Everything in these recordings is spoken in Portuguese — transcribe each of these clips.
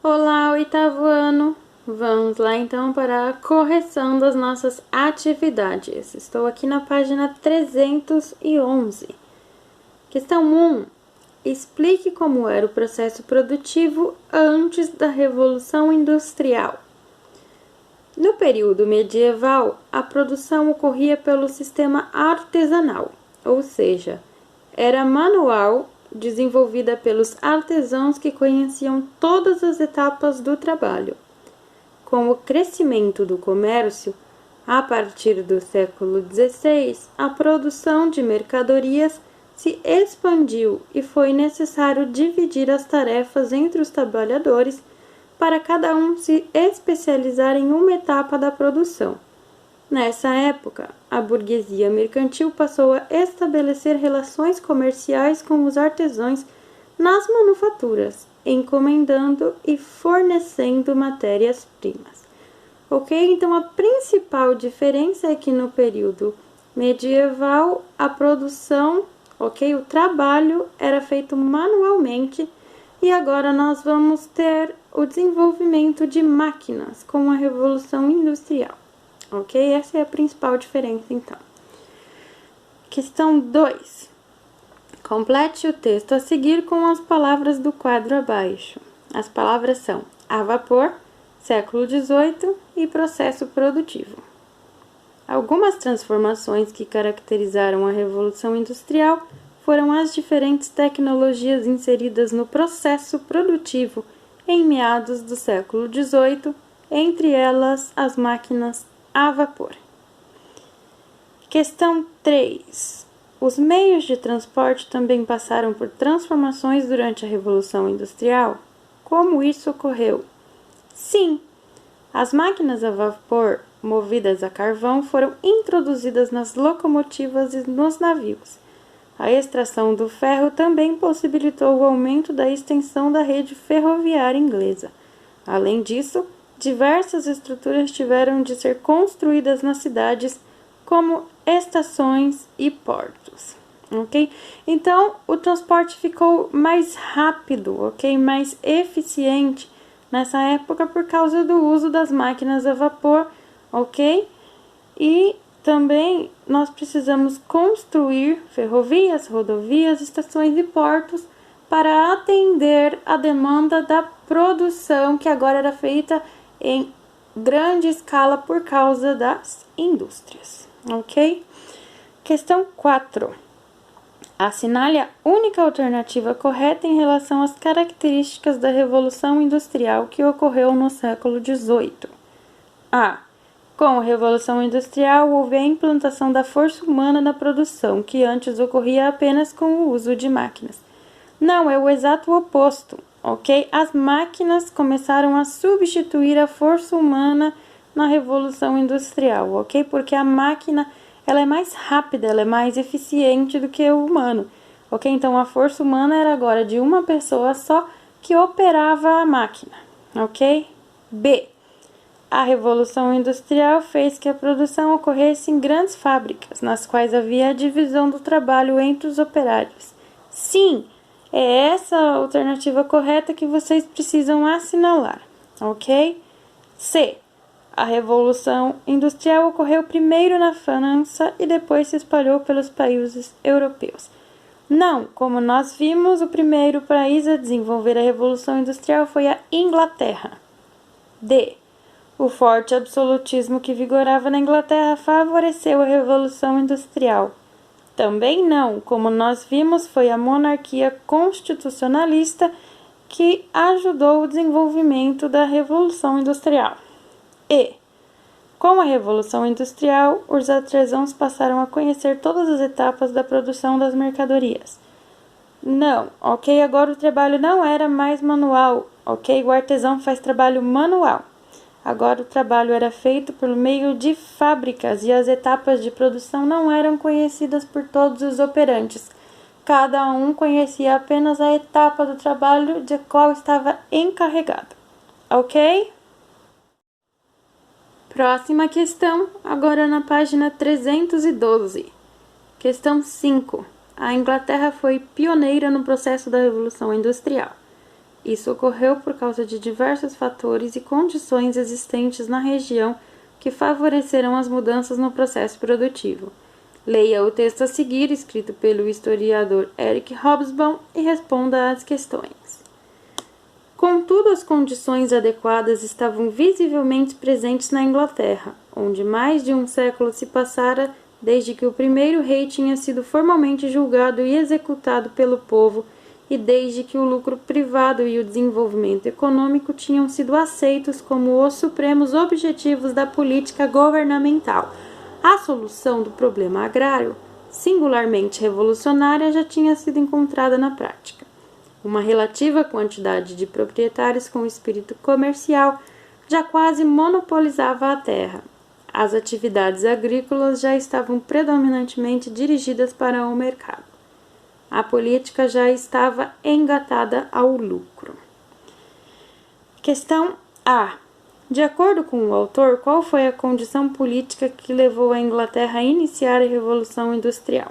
Olá, oitavo ano! Vamos lá então para a correção das nossas atividades. Estou aqui na página 311. Questão 1. Explique como era o processo produtivo antes da Revolução Industrial. No período medieval, a produção ocorria pelo sistema artesanal, ou seja, era manual, desenvolvida pelos artesãos que conheciam todas as etapas do trabalho. Com o crescimento do comércio, a partir do século XVI, a produção de mercadorias se expandiu e foi necessário dividir as tarefas entre os trabalhadores para cada um se especializar em uma etapa da produção. Nessa época, a burguesia mercantil passou a estabelecer relações comerciais com os artesãos nas manufaturas, encomendando e fornecendo matérias-primas. Ok? Então, a principal diferença é que no período medieval, a produção, o trabalho era feito manualmente e agora nós vamos ter o desenvolvimento de máquinas com a Revolução Industrial. Ok? Essa é a principal diferença, então. Questão 2. Complete o texto a seguir com as palavras do quadro abaixo. As palavras são a vapor, século XVIII e processo produtivo. Algumas transformações que caracterizaram a Revolução Industrial foram as diferentes tecnologias inseridas no processo produtivo em meados do século XVIII, entre elas as máquinas a vapor. Questão 3. Os meios de transporte também passaram por transformações durante a Revolução Industrial? Como isso ocorreu? Sim, as máquinas a vapor movidas a carvão foram introduzidas nas locomotivas e nos navios. A extração do ferro também possibilitou o aumento da extensão da rede ferroviária inglesa. Além disso, diversas estruturas tiveram de ser construídas nas cidades, como estações e portos, ok? Então, o transporte ficou mais rápido, ok? Mais eficiente nessa época por causa do uso das máquinas a vapor, ok? E também nós precisamos construir ferrovias, rodovias, estações e portos para atender a demanda da produção que agora era feita em grande escala por causa das indústrias, ok? Questão 4. Assinale a única alternativa correta em relação às características da Revolução Industrial que ocorreu no século XVIII. A. Com a Revolução Industrial, houve a implantação da força humana na produção, que antes ocorria apenas com o uso de máquinas. Não, é o exato oposto, ok? As máquinas começaram a substituir a força humana na Revolução Industrial, ok? Porque a máquina, ela é mais rápida, ela é mais eficiente do que o humano, ok? Então, a força humana era agora de uma pessoa só que operava a máquina, ok? B. A Revolução Industrial fez que a produção ocorresse em grandes fábricas, nas quais havia a divisão do trabalho entre os operários. Sim, é essa a alternativa correta que vocês precisam assinalar, ok? C. A Revolução Industrial ocorreu primeiro na França e depois se espalhou pelos países europeus. Não, como nós vimos, o primeiro país a desenvolver a Revolução Industrial foi a Inglaterra. D. O forte absolutismo que vigorava na Inglaterra favoreceu a Revolução Industrial. Também não, como nós vimos, foi a monarquia constitucionalista que ajudou o desenvolvimento da Revolução Industrial. E, com a Revolução Industrial, os artesãos passaram a conhecer todas as etapas da produção das mercadorias. Não, ok? Agora o trabalho não era mais manual, ok? O artesão faz trabalho manual. Agora o trabalho era feito por meio de fábricas e as etapas de produção não eram conhecidas por todos os operantes. Cada um conhecia apenas a etapa do trabalho de qual estava encarregado. Ok? Próxima questão, agora na página 312. Questão 5. A Inglaterra foi pioneira no processo da Revolução Industrial. Isso ocorreu por causa de diversos fatores e condições existentes na região que favoreceram as mudanças no processo produtivo. Leia o texto a seguir, escrito pelo historiador Eric Hobsbawm, e responda às questões. Contudo, as condições adequadas estavam visivelmente presentes na Inglaterra, onde mais de um século se passara desde que o primeiro rei tinha sido formalmente julgado e executado pelo povo e desde que o lucro privado e o desenvolvimento econômico tinham sido aceitos como os supremos objetivos da política governamental. A solução do problema agrário, singularmente revolucionária, já tinha sido encontrada na prática. Uma relativa quantidade de proprietários com espírito comercial já quase monopolizava a terra. As atividades agrícolas já estavam predominantemente dirigidas para o mercado. A política já estava engatada ao lucro. Questão A. De acordo com o autor, qual foi a condição política que levou a Inglaterra a iniciar a Revolução Industrial?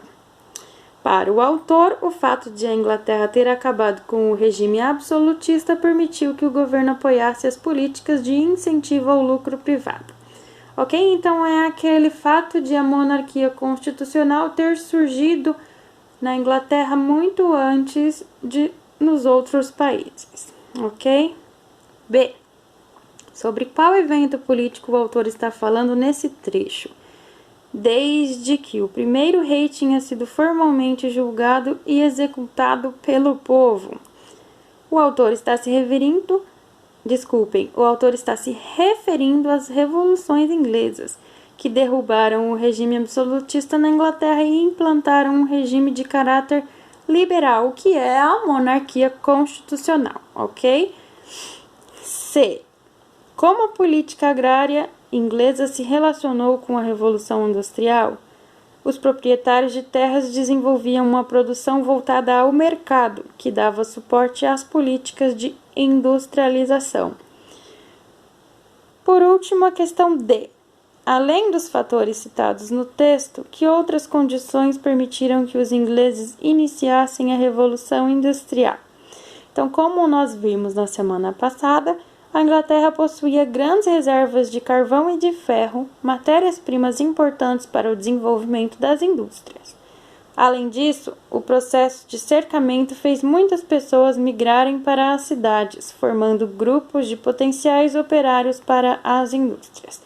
Para o autor, o fato de a Inglaterra ter acabado com o regime absolutista permitiu que o governo apoiasse as políticas de incentivo ao lucro privado. Ok? Então é aquele fato de a monarquia constitucional ter surgido na Inglaterra muito antes de nos outros países. Ok? B. Sobre qual evento político o autor está falando nesse trecho? Desde que o primeiro rei tinha sido formalmente julgado e executado pelo povo. O autor está se referindo às revoluções inglesas, que derrubaram o regime absolutista na Inglaterra e implantaram um regime de caráter liberal, que é a monarquia constitucional, ok? C. Como a política agrária inglesa se relacionou com a Revolução Industrial? Os proprietários de terras desenvolviam uma produção voltada ao mercado, que dava suporte às políticas de industrialização. Por último, a questão D. Além dos fatores citados no texto, que outras condições permitiram que os ingleses iniciassem a Revolução Industrial? Então, como nós vimos na semana passada, a Inglaterra possuía grandes reservas de carvão e de ferro, matérias-primas importantes para o desenvolvimento das indústrias. Além disso, o processo de cercamento fez muitas pessoas migrarem para as cidades, formando grupos de potenciais operários para as indústrias.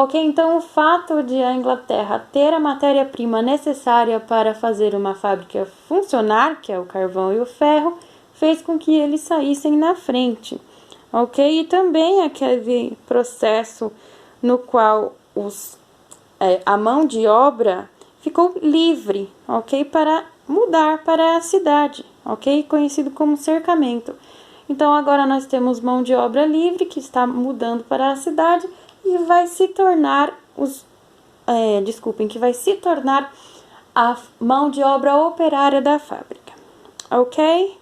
Ok, então o fato de a Inglaterra ter a matéria-prima necessária para fazer uma fábrica funcionar, que é o carvão e o ferro, fez com que eles saíssem na frente. Ok? E também aquele processo no qual a mão de obra ficou livre, ok? Para mudar para a cidade, ok? Conhecido como cercamento. Então, agora nós temos mão de obra livre que está mudando para a cidade e vai se tornar que vai se tornar a mão de obra operária da fábrica, ok?